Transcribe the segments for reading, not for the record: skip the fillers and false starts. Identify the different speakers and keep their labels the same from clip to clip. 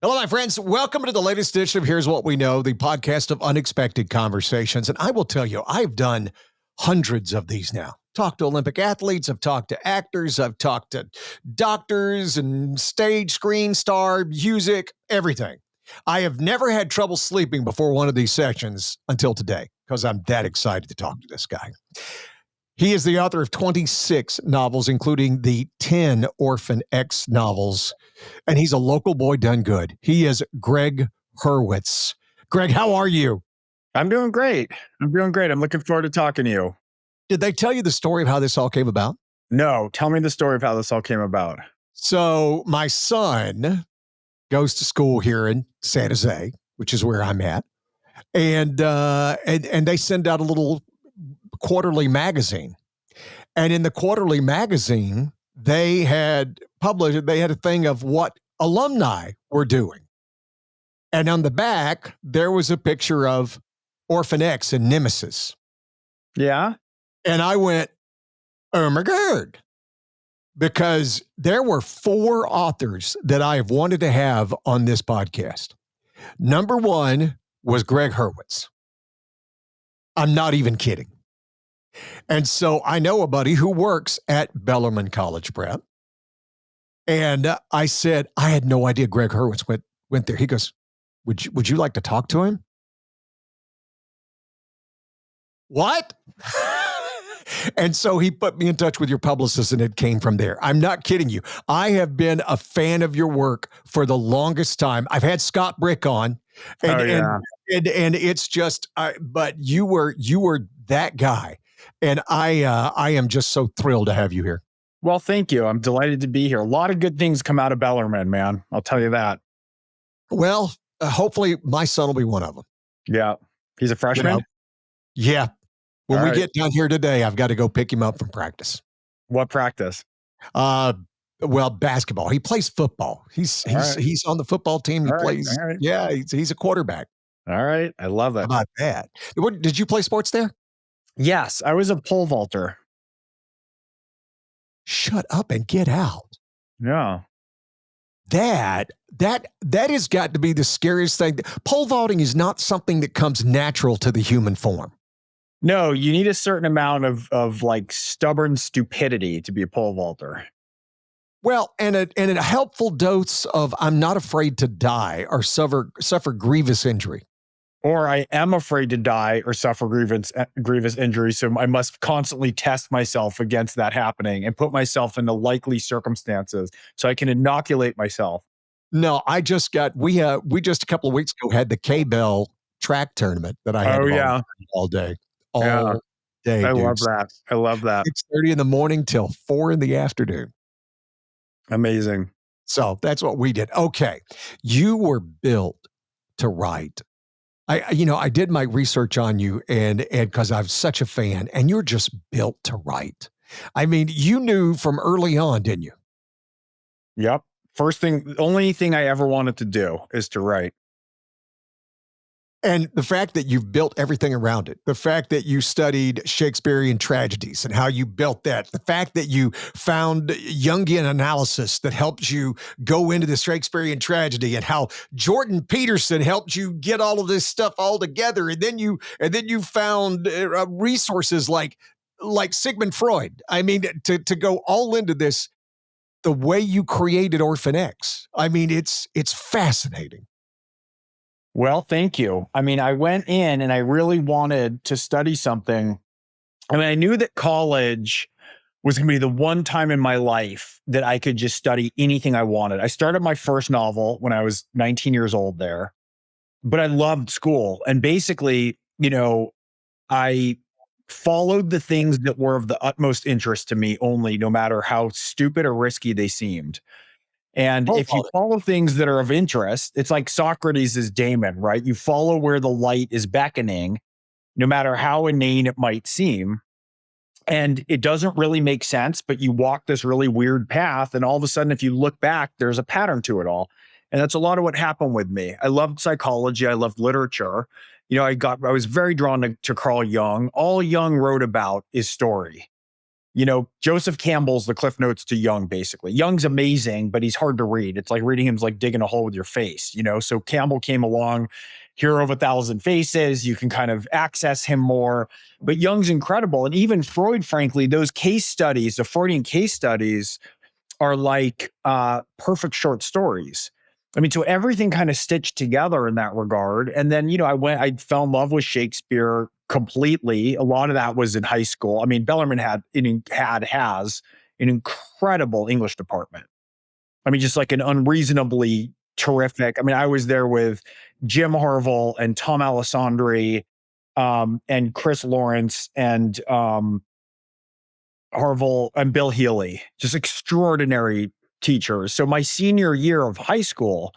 Speaker 1: Hello, my friends. Welcome to the latest edition of Here's What We Know, the podcast of unexpected conversations. And I will tell you, I've done hundreds of these now. Talked to Olympic athletes, I've talked to actors, I've talked to doctors and stage, screen star, music, everything. I have never had trouble sleeping before one of these sessions until today because I'm that excited to talk to this guy. He is the author of 26 novels, including the 10 Orphan X novels, and he's a local boy done good. He is Gregg Hurwitz. Gregg, how are you?
Speaker 2: I'm doing great. I'm looking forward to talking to you.
Speaker 1: Did they tell you the story of how this all came about?
Speaker 2: No, tell me the story of how this all came about.
Speaker 1: So my son goes to school here in San Jose, which is where I'm at, and they send out a little quarterly magazine. And in the quarterly magazine, they had a thing of what alumni were doing. And on the back, there was a picture of Orphan X and Nemesis.
Speaker 2: Yeah?
Speaker 1: And I went, oh my God. Because there were 4 authors that I have wanted to have on this podcast. Number 1 was Gregg Hurwitz. I'm not even kidding. And so I know a buddy who works at Bellarmine College Prep. And I said, I had no idea Gregg Hurwitz went there. He goes, would you like to talk to him? What? And so he put me in touch with your publicist and it came from there. I'm not kidding you. I have been a fan of your work for the longest time. I've had Scott Brick on and it's just, but you were that guy. And I am just so thrilled to have you here.
Speaker 2: Well, thank you. I'm delighted to be here. A lot of good things come out of Bellarmine, man. I'll tell you that.
Speaker 1: Well, hopefully my son will be one of them.
Speaker 2: Yeah. He's a freshman?
Speaker 1: You know? Yeah. When we get down here today, I've got to go pick him up from practice.
Speaker 2: What practice?
Speaker 1: Well, basketball. He plays football. He's on the football team. He plays. Right. Yeah, he's a quarterback.
Speaker 2: All right. I love it.
Speaker 1: How about that? Did you play sports there?
Speaker 2: Yes, I was a pole vaulter.
Speaker 1: Shut up and get out.
Speaker 2: Yeah.
Speaker 1: That has got to be the scariest thing. Pole vaulting is not something that comes natural to the human form.
Speaker 2: No, you need a certain amount of like stubborn stupidity to be a pole vaulter.
Speaker 1: Well, and a helpful dose of I'm not afraid to die or suffer grievous injury.
Speaker 2: Or I am afraid to die or suffer grievous injury, so I must constantly test myself against that happening and put myself into likely circumstances so I can inoculate myself.
Speaker 1: No, we just a couple of weeks ago had the K-Bell track tournament that I had all day. All day.
Speaker 2: I love that.
Speaker 1: 6:30 in the morning till 4 in the afternoon.
Speaker 2: Amazing.
Speaker 1: So that's what we did. Okay. You were built to write. I did my research on you and because I'm such a fan and you're just built to write. I mean, you knew from early on, didn't you?
Speaker 2: Yep. The only thing I ever wanted to do is to write.
Speaker 1: And the fact that you've built everything around it, the fact that you studied Shakespearean tragedies and how you built that, the fact that you found Jungian analysis that helped you go into the Shakespearean tragedy and how Jordan Peterson helped you get all of this stuff all together. And then you found resources like Sigmund Freud. I mean, to go all into this, the way you created Orphan X. I mean, it's fascinating.
Speaker 2: Well, thank you. I mean, I went in and I really wanted to study something. I mean, I knew that college was going to be the one time in my life that I could just study anything I wanted. I started my first novel when I was 19 years old there, but I loved school. And basically, I followed the things that were of the utmost interest to me only, no matter how stupid or risky they seemed. And if you follow things that are of interest, it's like Socrates' Damon, right? You follow where the light is beckoning, no matter how inane it might seem. And it doesn't really make sense, but you walk this really weird path. And all of a sudden, if you look back, there's a pattern to it all. And that's a lot of what happened with me. I loved psychology. I loved literature. I was very drawn to Carl Jung. All Jung wrote about is story. Joseph Campbell's the Cliff Notes to Young, basically. Young's amazing, but he's hard to read. It's like reading him's like digging a hole with your face, So Campbell came along, Hero of a Thousand Faces. You can kind of access him more, but Young's incredible. And even Freud, frankly, those case studies, the Freudian case studies are like perfect short stories. I mean, so everything kind of stitched together in that regard. And then, I fell in love with Shakespeare completely. A lot of that was in high school. I mean, Bellarmine has an incredible English department. I mean, just like an unreasonably terrific. I mean, I was there with Jim Harville and Tom Alessandri, and Chris Lawrence and Harville and Bill Healy, just extraordinary teachers. So my senior year of high school,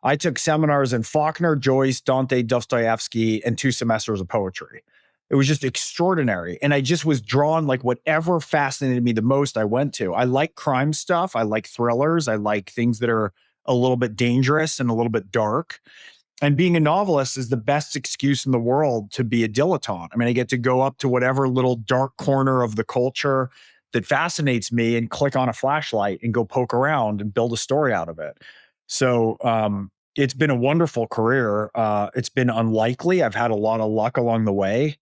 Speaker 2: I took seminars in Faulkner, Joyce, Dante, Dostoevsky, and 2 semesters of poetry. It was just extraordinary. And I just was drawn, like whatever fascinated me the most, I went to. I like crime stuff. I like thrillers. I like things that are a little bit dangerous and a little bit dark. And being a novelist is the best excuse in the world to be a dilettante. I mean, I get to go up to whatever little dark corner of the culture that fascinates me and click on a flashlight and go poke around and build a story out of it. So it's been a wonderful career. It's been unlikely. I've had a lot of luck along the way,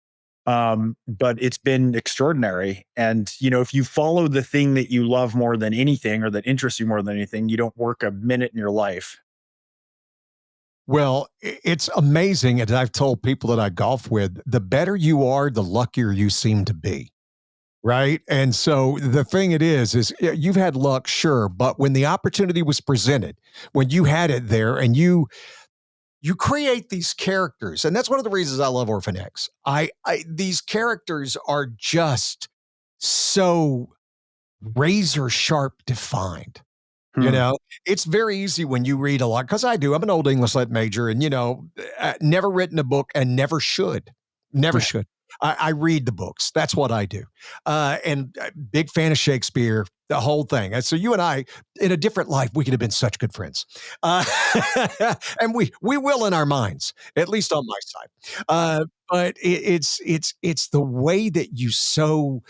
Speaker 2: but it's been extraordinary. And, if you follow the thing that you love more than anything or that interests you more than anything, you don't work a minute in your life.
Speaker 1: Well, it's amazing. And I've told people that I golf with, the better you are, the luckier you seem to be. Right. And so the thing is you've had luck, sure. But when the opportunity was presented, when you had it there and you create these characters, and that's one of the reasons I love Orphan X. These characters are just so razor sharp defined. It's very easy when you read a lot, because I do. I'm an old English lit major and, never written a book and never should. Never should. I read the books. That's what I do. And big fan of Shakespeare, the whole thing. And so you and I, in a different life, we could have been such good friends. And we will in our minds, at least on my side. But it's the way that you so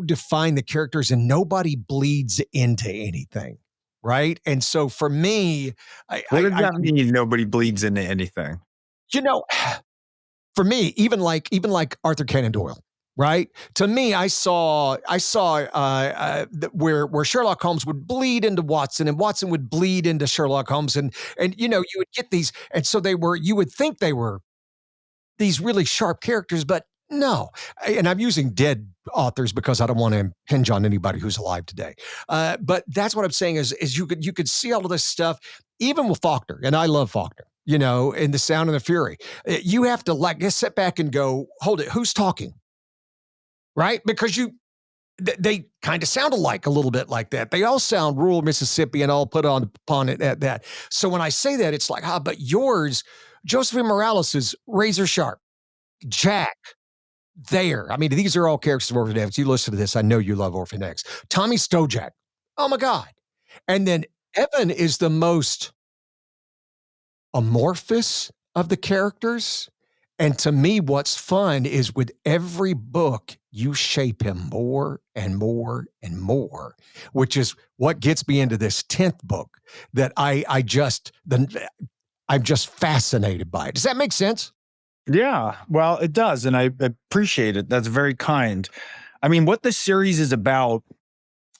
Speaker 1: define the characters and nobody bleeds into anything. Right. And so for me,
Speaker 2: what does that mean? Nobody bleeds into anything.
Speaker 1: For me, even like Arthur Conan Doyle, right? To me, I saw where Sherlock Holmes would bleed into Watson, and Watson would bleed into Sherlock Holmes, and you would get these, and so you would think they were these really sharp characters, but no. And I'm using dead authors because I don't want to impinge on anybody who's alive today. But that's what I'm saying is you could see all of this stuff, even with Faulkner, and I love Faulkner. In The Sound and the Fury, you have to just sit back and go, hold it, who's talking? Right? Because they kind of sound alike a little bit like that. They all sound rural Mississippi and all put upon it at that. So when I say that, it's like, but yours, Josephine Morales is razor sharp. Jack, there. I mean, these are all characters of Orphan X. You listen to this, I know you love Orphan X. Tommy Stojak, oh my God. And then Evan is the most amorphous of the characters. And to me, what's fun is with every book, you shape him more and more and more, which is what gets me into this 10th book that I'm just fascinated by it. Does that make sense?
Speaker 2: Yeah, well, it does. And I appreciate it. That's very kind. I mean, what the series is about,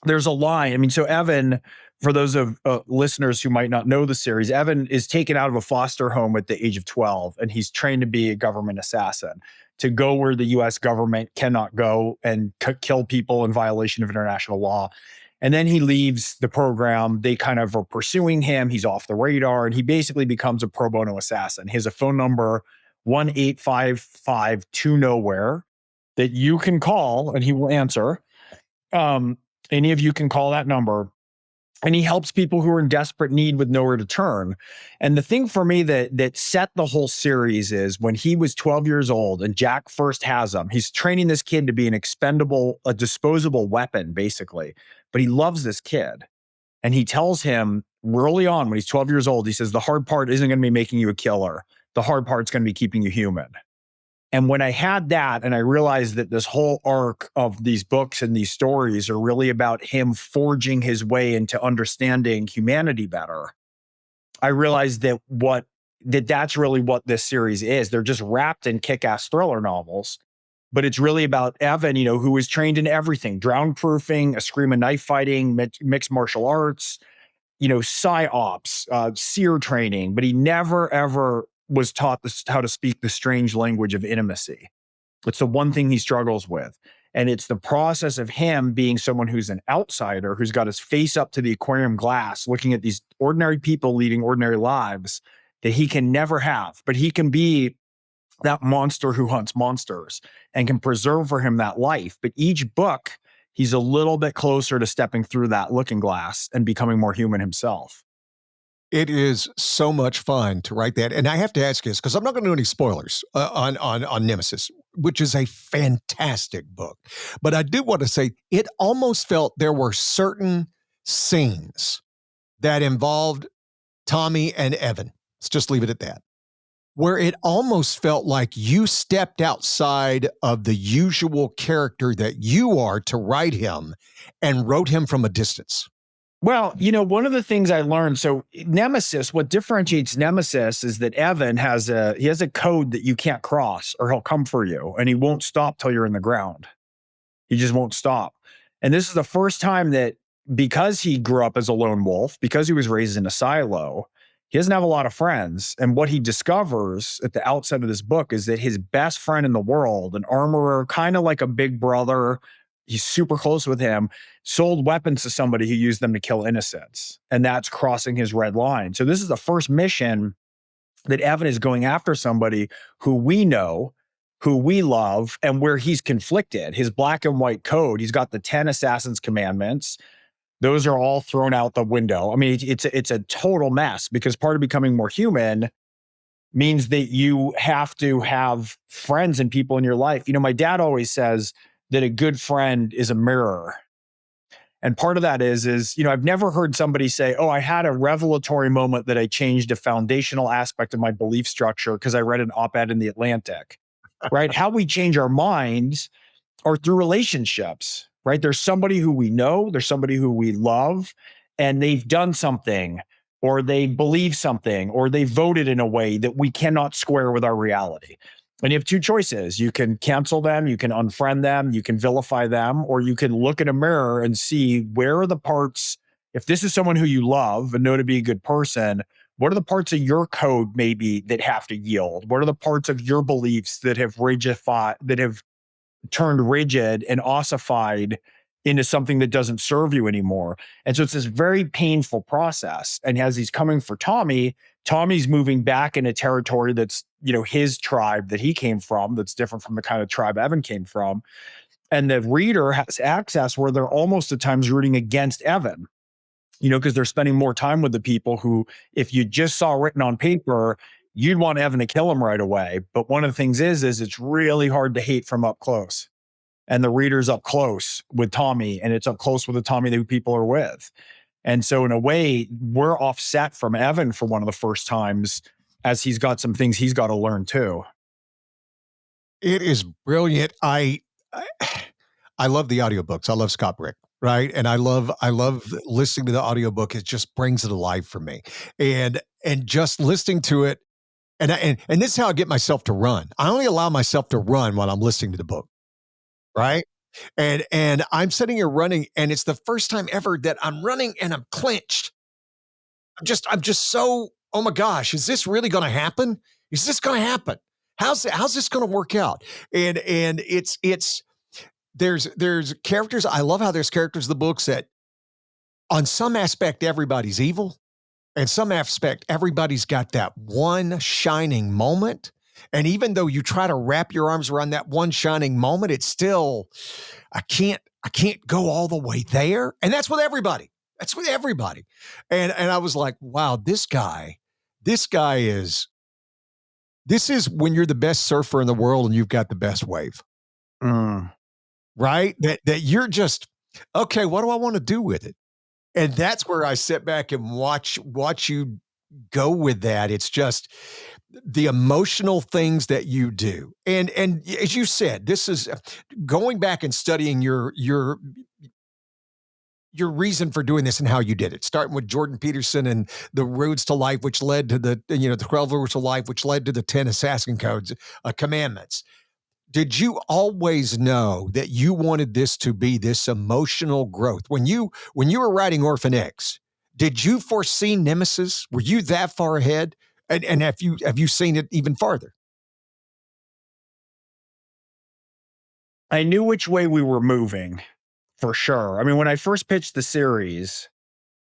Speaker 2: there's a line. I mean, so Evan, for those of listeners who might not know the series, Evan is taken out of a foster home at the age of 12, and he's trained to be a government assassin, to go where the U.S. government cannot go and kill people in violation of international law. And then he leaves the program. They kind of are pursuing him. He's off the radar, and he basically becomes a pro bono assassin. He has a phone number, 1-855-2-NOWHERE, that you can call, and he will answer. Any of you can call that number. And he helps people who are in desperate need with nowhere to turn. And the thing for me that set the whole series is when he was 12 years old and Jack first has him, he's training this kid to be a disposable weapon, basically. But he loves this kid. And he tells him early on when he's 12 years old, he says, the hard part isn't going to be making you a killer. The hard part's going to be keeping you human. And when I had that, and I realized that this whole arc of these books and these stories are really about him forging his way into understanding humanity better, I realized that's really what this series is. They're just wrapped in kick-ass thriller novels, but it's really about Evan, who was trained in everything: drown proofing, eskrima knife fighting, mixed martial arts, psyops, seer training, but he never ever was taught how to speak the strange language of intimacy. It's the one thing he struggles with. And it's the process of him being someone who's an outsider, who's got his face up to the aquarium glass, looking at these ordinary people leading ordinary lives that he can never have, but he can be that monster who hunts monsters and can preserve for him that life. But each book, he's a little bit closer to stepping through that looking glass and becoming more human himself.
Speaker 1: It is so much fun to write that. And I have to ask you this, because I'm not going to do any spoilers on Nemesis, which is a fantastic book. But I do want to say it almost felt there were certain scenes that involved Tommy and Evan. Let's just leave it at that. Where it almost felt like you stepped outside of the usual character that you are to write him and wrote him from a distance.
Speaker 2: Well, one of the things I learned, so Nemesis, what differentiates Nemesis is that Evan has a code that you can't cross, or he'll come for you and he won't stop till you're in the ground. He just won't stop. And this is the first time that, because he grew up as a lone wolf, because he was raised in a silo, he doesn't have a lot of friends. And what he discovers at the outset of this book is that his best friend in the world, an armorer, kind of like a big brother, he's super close with him, sold weapons to somebody who used them to kill innocents. And that's crossing his red line. So this is the first mission that Evan is going after somebody who we know, who we love, and where he's conflicted. His black and white code, he's got the 10 Assassin's Commandments. Those are all thrown out the window. I mean, it's a total mess, because part of becoming more human means that you have to have friends and people in your life. My dad always says that a good friend is a mirror. And part of that is, I've never heard somebody say, oh, I had a revelatory moment that I changed a foundational aspect of my belief structure because I read an op-ed in the Atlantic, right? How we change our minds are through relationships, right? There's somebody who we know, there's somebody who we love, and they've done something, or they believe something, or they voted in a way that we cannot square with our reality. And you have two choices. You can cancel them, you can unfriend them, you can vilify them, or you can look in a mirror and see where are the parts, if this is someone who you love and know to be a good person, what are the parts of your code maybe that have to yield? What are the parts of your beliefs that have turned rigid and ossified into something that doesn't serve you anymore? And so it's this very painful process. And as he's coming for Tommy, Tommy's moving back into territory that's, his tribe that he came from, that's different from the kind of tribe Evan came from. And the reader has access where they're almost at times rooting against Evan, because they're spending more time with the people who, if you just saw written on paper, you'd want Evan to kill him right away. But one of the things is it's really hard to hate from up close. And the reader's up close with Tommy, and it's up close with the Tommy that people are with. And so in a way, we're offset from Evan for one of the first times, as he's got some things he's got to learn too.
Speaker 1: It is brilliant. I love the audiobooks. I love Scott Brick, right? And I love listening to the audiobook. It just brings it alive for me. And just listening to it, and this is how I get myself to run. I only allow myself to run when I'm listening to the book, right? And I'm sitting here running, and it's the first time ever that I'm running and I'm clenched. I'm just so, oh my gosh, is this really going to happen? Is this going to happen? How's this going to work out? And there's characters. I love how there's characters in the books that on some aspect, everybody's evil. And some aspect, everybody's got that one shining moment. And even though you try to wrap your arms around that one shining moment, it's still, I can't go all the way there. And that's with everybody. That's with everybody. And I was like, wow, this is when you're the best surfer in the world and you've got the best wave. Right? That you're just, okay, what do I want to do with it? And that's where I sit back and watch you go with that. It's just the emotional things that you do. And as you said, this is going back and studying your reason for doing this and how you did it, starting with Jordan Peterson and the roads to life, which led to the 12 roads to life, which led to the 10 assassin codes, commandments. Did you always know that you wanted this to be this emotional growth? When you were writing Orphan X, did you foresee Nemesis? Were you that far ahead? And have you seen it even farther?
Speaker 2: I knew which way we were moving for sure. I mean, when I first pitched the series,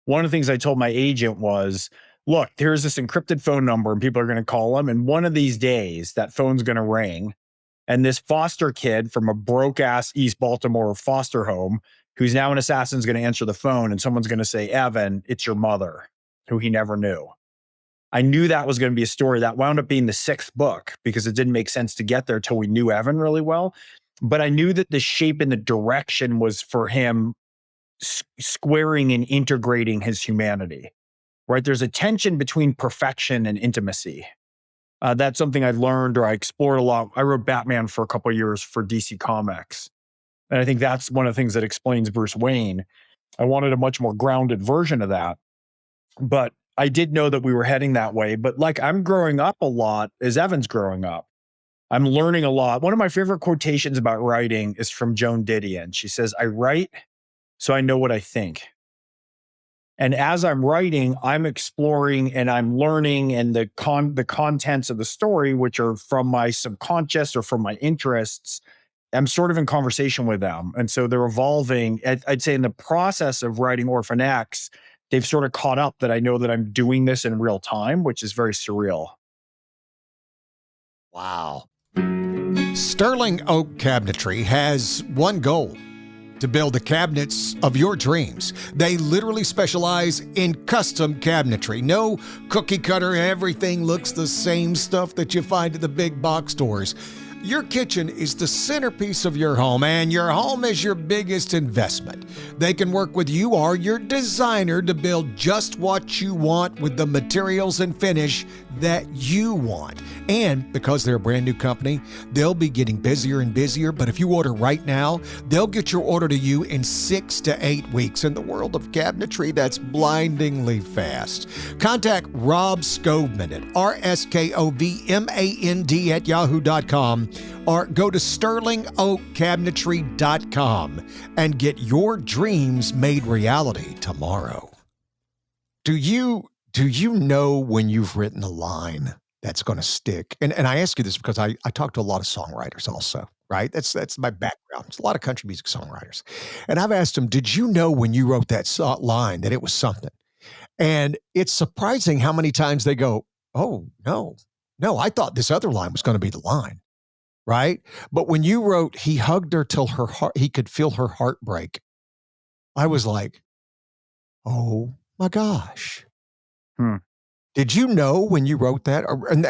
Speaker 2: one of the things I told my agent was, look, there's this encrypted phone number and people are going to call them. And one of these days, that phone's going to ring. And this foster kid from a broke ass East Baltimore foster home, who's now an assassin, is going to answer the phone. And someone's going to say, Evan, it's your mother, who he never knew. I knew that was going to be a story that wound up being the sixth book because it didn't make sense to get there till we knew Evan really well. But I knew that the shape and the direction was for him squaring and integrating his humanity, right? There's a tension between perfection and intimacy. That's something I learned or I explored a lot. I wrote Batman for a couple of years for DC Comics. And I think that's one of the things that explains Bruce Wayne. I wanted a much more grounded version of that. But I did know that we were heading that way. But like I'm growing up a lot as Evan's growing up. I'm learning a lot. One of my favorite quotations about writing is from Joan Didion. She says, I write so I know what I think. And as I'm writing, I'm exploring and I'm learning, and the contents of the story, which are from my subconscious or from my interests, I'm sort of in conversation with them. And so they're evolving. I'd say in the process of writing Orphan X, they've sort of caught up that I know that I'm doing this in real time, which is very surreal.
Speaker 1: Wow. Sterling Oak Cabinetry has one goal: to build the cabinets of your dreams. They literally specialize in custom cabinetry. No cookie cutter, everything looks the same stuff that you find at the big box stores. Your kitchen is the centerpiece of your home, and your home is your biggest investment. They can work with you or your designer to build just what you want with the materials and finish that you want. And because they're a brand new company, they'll be getting busier and busier. But if you order right now, they'll get your order to you in 6 to 8 weeks. In the world of cabinetry, that's blindingly fast. Contact Rob Skovman at RSKOVMAND at yahoo.com or go to sterlingoakcabinetry.com and get your dreams made reality tomorrow. Do you know when you've written a line that's going to stick? And I ask you this because I talk to a lot of songwriters also, right? That's my background. It's a lot of country music songwriters. And I've asked them, did you know when you wrote that line that it was something? And it's surprising how many times they go, oh, no, I thought this other line was going to be the line, right? But when you wrote, he hugged her till her heart, he could feel her heart break, I was like, oh my gosh. Did you know when you wrote that? And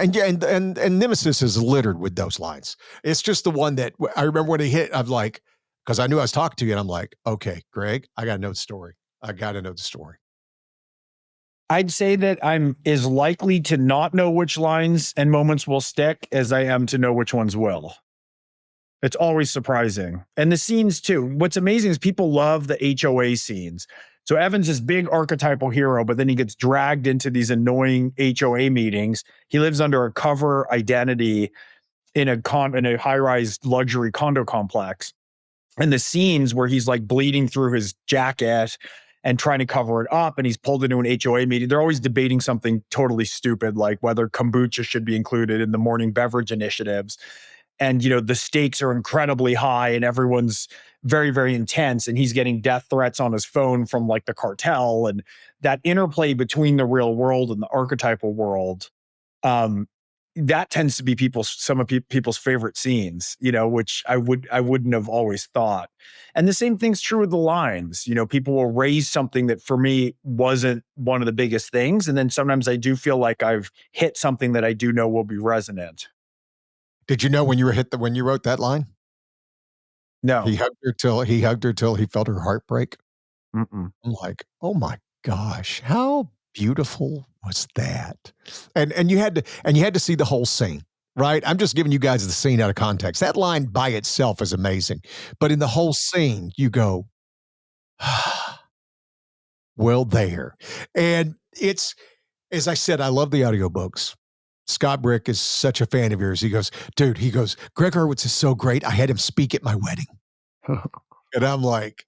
Speaker 1: Nemesis is littered with those lines. It's just the one that I remember when it hit. I'm like, because I knew I was talking to you, and I'm like, okay, Greg, I got to know the story. I got to know the story.
Speaker 2: I'd say that I'm as likely to not know which lines and moments will stick as I am to know which ones will. It's always surprising. And the scenes too. What's amazing is people love the HOA scenes. So Evan's this big archetypal hero, but then he gets dragged into these annoying HOA meetings. He lives under a cover identity in a high-rise luxury condo complex. And the scenes where he's like bleeding through his jacket and trying to cover it up, and he's pulled into an HOA meeting. They're always debating something totally stupid, like whether kombucha should be included in the morning beverage initiatives. And, the stakes are incredibly high and everyone's very, very intense. And he's getting death threats on his phone from like the cartel, and that interplay between the real world and the archetypal world. That tends to be some of people's favorite scenes, which I wouldn't have always thought. And the same thing's true with the lines. People will raise something that for me wasn't one of the biggest things. And then sometimes I do feel like I've hit something that I do know will be resonant.
Speaker 1: Did you know when you wrote that line?
Speaker 2: No.
Speaker 1: He hugged her till he felt her heart break.
Speaker 2: Mm-mm.
Speaker 1: I'm like, oh my gosh, how beautiful was that? And you had to see the whole scene, right? I'm just giving you guys the scene out of context. That line by itself is amazing, but in the whole scene, you go, well, there. And it's, as I said, I love the audiobooks. Scott Brick is such a fan of yours. He goes, dude, Gregg Hurwitz is so great. I had him speak at my wedding. And I'm like,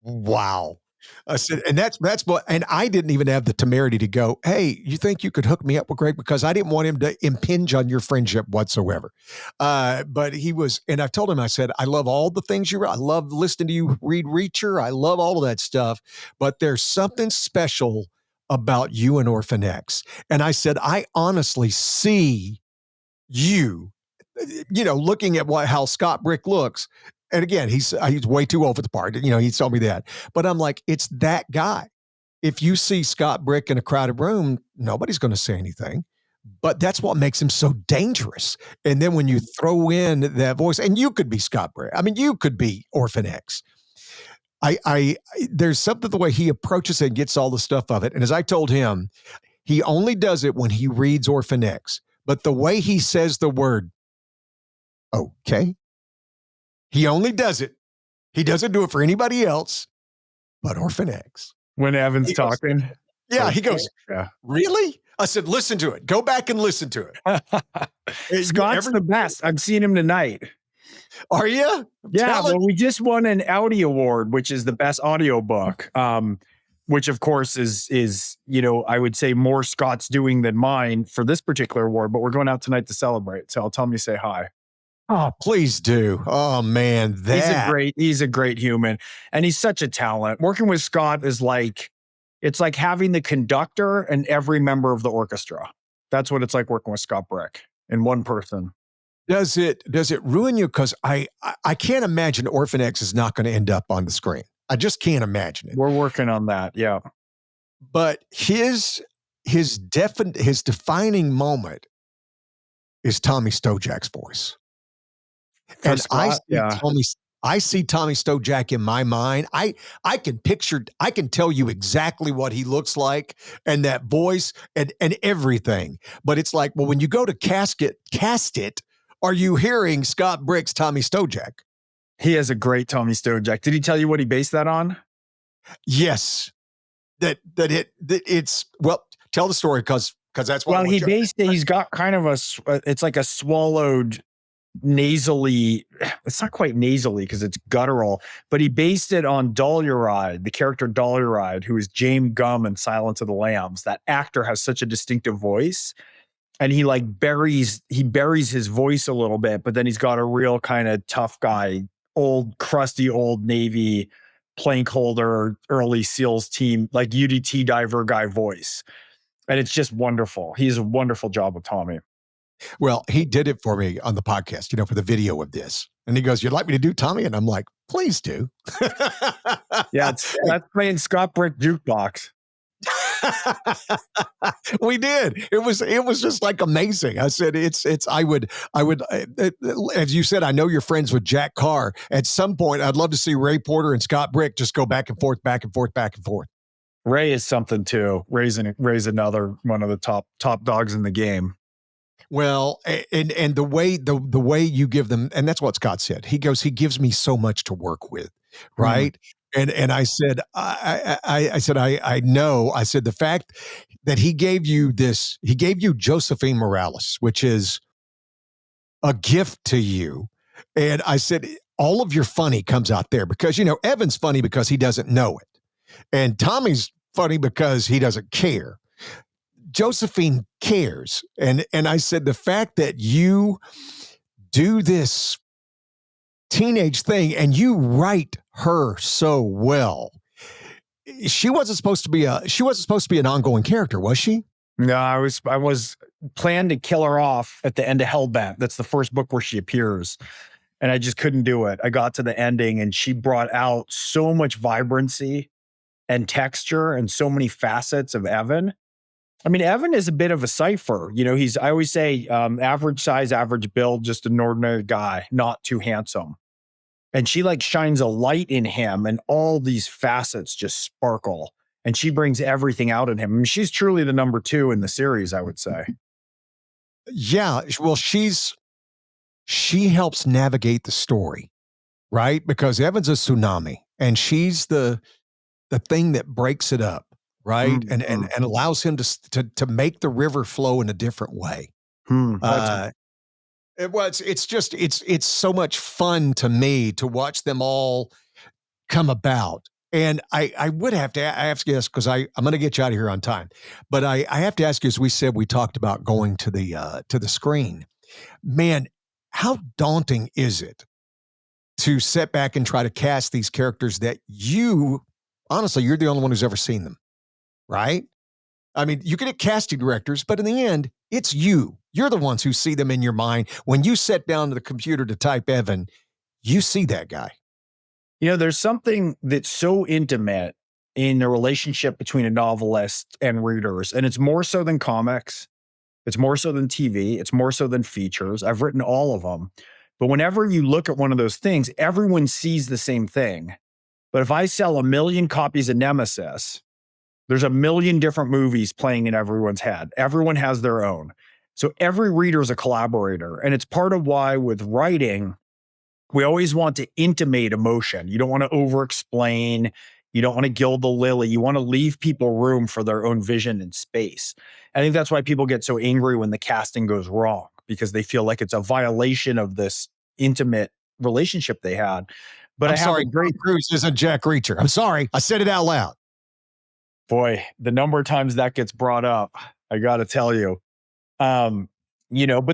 Speaker 1: wow. I said, and that's what, and I didn't even have the temerity to go, hey, you think you could hook me up with Greg? Because I didn't want him to impinge on your friendship whatsoever. But he was, and I told him, I said, I love all the things you write. I love listening to you read Reacher. I love all of that stuff. But there's something special about you and Orphan X. And I said, I honestly see you, looking at how Scott Brick looks. And again, he's way too old for the part. He told me that. But I'm like, it's that guy. If you see Scott Brick in a crowded room, nobody's going to say anything. But that's what makes him so dangerous. And then when you throw in that voice, and you could be Scott Brick. I mean, you could be Orphan X. There's something the way he approaches it and gets all the stuff of it. And as I told him, he only does it when he reads Orphan X. But the way he says the word, okay, he only does it. He doesn't do it for anybody else but Orphan X.
Speaker 2: When Evan's talking.
Speaker 1: Yeah, he goes, really? I said, listen to it. Go back and listen to
Speaker 2: it. Scott's the best. I've seen him tonight.
Speaker 1: Are you?
Speaker 2: Yeah, well, we just won an Audi Award, which is the best audiobook, which of course is I would say more Scott's doing than mine for this particular award, but we're going out tonight to celebrate. So I'll tell him you say hi.
Speaker 1: Oh, please do. Oh man,
Speaker 2: he's a great human, and he's such a talent. Working with Scott is it's like having the conductor and every member of the orchestra. That's what it's like working with Scott Brick in one person.
Speaker 1: Does it ruin you? Because I can't imagine Orphan X is not going to end up on the screen. I just can't imagine it.
Speaker 2: We're working on that, yeah.
Speaker 1: But his defining moment is Tommy Stojak's voice. And Scott, I see Tommy Stojak in my mind. I can tell you exactly what he looks like and that voice and everything. But it's like, well, when you go to cast it, are you hearing Scott Brick's Tommy Stojak?
Speaker 2: He has a great Tommy Stojak. Did he tell you what he based that on?
Speaker 1: Yes. It's well, tell the story because that's what.
Speaker 2: Well, he based it. He's got kind of it's like a swallowed nasally. It's not quite nasally because it's guttural, but he based it on Doluride, the character Doluride, who is James Gumb in Silence of the Lambs. That actor has such a distinctive voice. And he buries his voice a little bit, but then he's got a real kind of tough guy, old, crusty, old Navy plank holder, early SEALs team, like UDT diver guy voice. And it's just wonderful. He's a wonderful job with Tommy.
Speaker 1: Well, he did it for me on the podcast, for the video of this. And he goes, you'd like me to do Tommy? And I'm like, please do.
Speaker 2: Yeah, that's playing Scott Brick Jukebox.
Speaker 1: We did. It was just amazing. I said, I would, as you said, I know you're friends with Jack Carr. At some point, I'd love to see Ray Porter and Scott Brick just go back and forth, back and forth, back and forth.
Speaker 2: Ray is something too. Ray's another one of the top dogs in the game.
Speaker 1: Well, and the way you give them, and that's what Scott said. He goes, he gives me so much to work with, right? And I said, I know. I said, the fact that he gave you Josephine Morales, which is a gift to you. And I said, all of your funny comes out there because, Evan's funny because he doesn't know it. And Tommy's funny because he doesn't care. Josephine cares. And I said, the fact that you do this teenage thing and you write her so well. She wasn't supposed to be an ongoing character, was she?
Speaker 2: No, I was planned to kill her off at the end of Hellbent. That's the first book where she appears. And I just couldn't do it. I got to the ending and she brought out so much vibrancy and texture and so many facets of Evan. I mean, Evan is a bit of a cipher. I always say average size, average build, just an ordinary guy, not too handsome. And she shines a light in him and all these facets just sparkle. and she brings everything out in him. I mean, she's truly the number 2 in the series, I would say.
Speaker 1: Yeah. Well, she helps navigate the story, right? Because Evan's a tsunami and she's the thing that breaks it up, right? And allows him to make the river flow in a different way. It's so much fun to me to watch them all come about. And I would have to ask you this because I'm going to get you out of here on time, but I have to ask you, as we said, we talked about going to the screen. Man, how daunting is it to sit back and try to cast these characters that honestly, you're the only one who's ever seen them, right? I mean, you can get casting directors, but in the end, it's you. You're the ones who see them in your mind. When you sit down to the computer to type Evan, you see that guy.
Speaker 2: You know, there's something that's so intimate in the relationship between a novelist and readers, and it's more so than comics. It's more so than TV. It's more so than features. I've written all of them. But whenever you look at one of those things, everyone sees the same thing. But if I sell 1 million copies of Nemesis, there's 1 million different movies playing in everyone's head. Everyone has their own. So every reader is a collaborator. And it's part of why with writing, we always want to intimate emotion. You don't want to over-explain. You don't want to gild the lily. You want to leave people room for their own vision and space. I think that's why people get so angry when the casting goes wrong, because they feel like it's a violation of this intimate relationship they had. But
Speaker 1: I'm sorry, Tom Cruise isn't Jack Reacher. I'm sorry. I said it out loud.
Speaker 2: Boy, the number of times that gets brought up, I got to tell you. But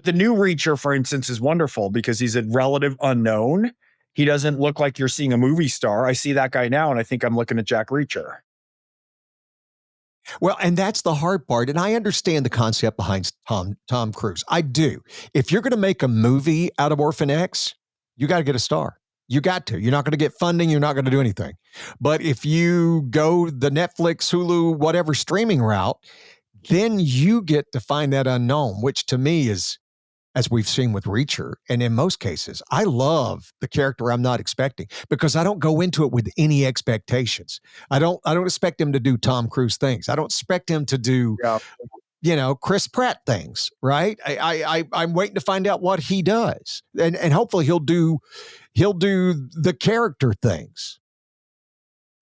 Speaker 2: the new Reacher, for instance, is wonderful because he's a relative unknown. He doesn't look like you're seeing a movie star. I see that guy now, and I think I'm looking at Jack Reacher.
Speaker 1: Well, and that's the hard part. And I understand the concept behind Tom Cruise. I do. If you're going to make a movie out of Orphan X, you got to get a star. You got to. You're not going to get funding. You're not going to do anything. But if you go the Netflix, Hulu, whatever streaming route, then you get to find that unknown, which to me is, as we've seen with Reacher, and in most cases, I love the character I'm not expecting because I don't go into it with any expectations. I don't expect him to do Tom Cruise things. I don't expect him to do, Chris Pratt things, right? I'm waiting to find out what he does, and hopefully he'll do the character things.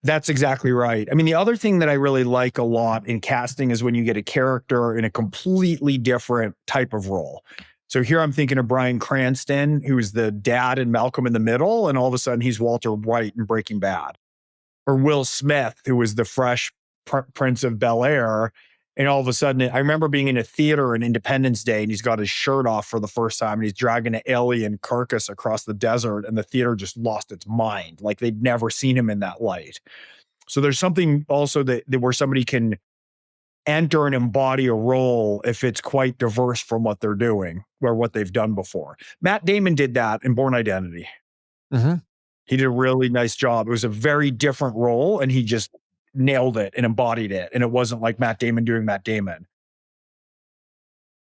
Speaker 2: That's exactly right. I mean, the other thing that I really like a lot in casting is when you get a character in a completely different type of role. So here I'm thinking of Bryan Cranston, who's the dad in Malcolm in the Middle, and all of a sudden he's Walter White in Breaking Bad. Or Will Smith, who was the fresh Prince of Bel-Air, and all of a sudden, I remember being in a theater on Independence Day, and he's got his shirt off for the first time, and he's dragging an alien carcass across the desert, and the theater just lost its mind. Like they'd never seen him in that light. So there's something also that where somebody can enter and embody a role if it's quite diverse from what they're doing or what they've done before. Matt Damon did that in Bourne Identity.
Speaker 1: Mm-hmm.
Speaker 2: He did a really nice job. It was a very different role, and he just nailed it and embodied it. And it wasn't like Matt Damon doing Matt Damon.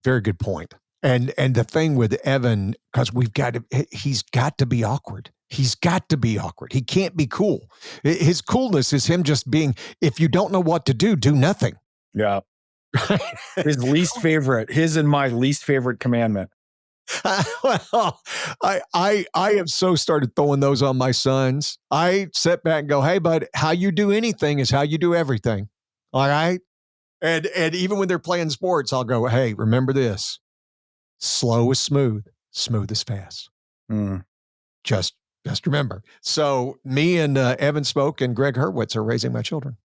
Speaker 1: Very good point. And the thing with Evan, because he's got to be awkward. He's got to be awkward. He can't be cool. His coolness is him just being, if you don't know what to do nothing.
Speaker 2: Yeah. His and my least favorite commandment.
Speaker 1: Well, I have so started throwing those on my sons. I sit back and go, hey, bud, how you do anything is how you do everything. All right. And even when they're playing sports, I'll go, hey, remember this. Slow is smooth. Smooth is fast. Just remember. So me and Evan Smoak and Gregg Hurwitz are raising my children.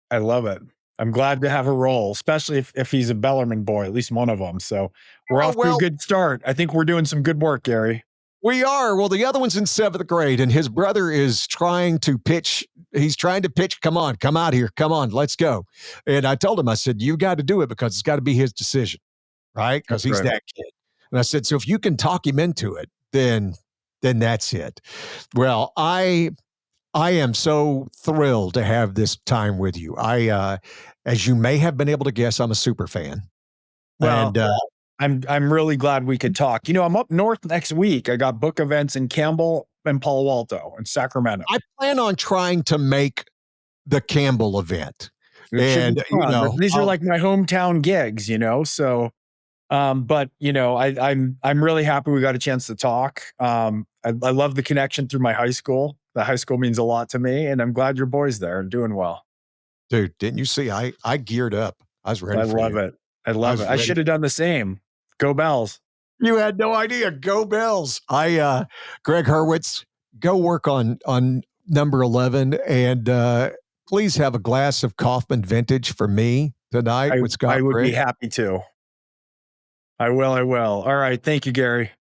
Speaker 2: I love it. I'm glad to have a role, especially if he's a Bellarmine boy, at least one of them. So we're off to a good start. I think we're doing some good work, Gary.
Speaker 1: We are. Well, the other one's in 7th grade, and his brother is trying to pitch. He's trying to pitch. Come on, come out here. Come on, let's go. And I told him, I said, you got to do it because it's got to be his decision, right? Because he's that kid. And I said, so if you can talk him into it, then that's it. Well, I am so thrilled to have this time with you. As you may have been able to guess, I'm a super fan.
Speaker 2: Well, and I'm really glad we could talk. I'm up north next week. I got book events in Campbell and Palo Alto and Sacramento.
Speaker 1: I plan on trying to make the Campbell event.
Speaker 2: It should be
Speaker 1: And,
Speaker 2: fun. These are like my hometown gigs, so but I'm really happy we got a chance to talk. I love the connection through my high school. The high school means a lot to me, and I'm glad your boy's there and doing well.
Speaker 1: dude, didn't you see? I geared up. I was ready
Speaker 2: I
Speaker 1: for
Speaker 2: love
Speaker 1: you.
Speaker 2: it. I
Speaker 1: I
Speaker 2: love
Speaker 1: was
Speaker 2: it. I
Speaker 1: ready.
Speaker 2: should have done the same. Go Bells.
Speaker 1: You had no idea. Go Bells. Gregg Hurwitz, go work on number 11, and please have a glass of Kaufman Vintage for me tonight with
Speaker 2: I
Speaker 1: Scott
Speaker 2: would be
Speaker 1: Brigg.
Speaker 2: happy to. I will. All right. Thank you, Gary.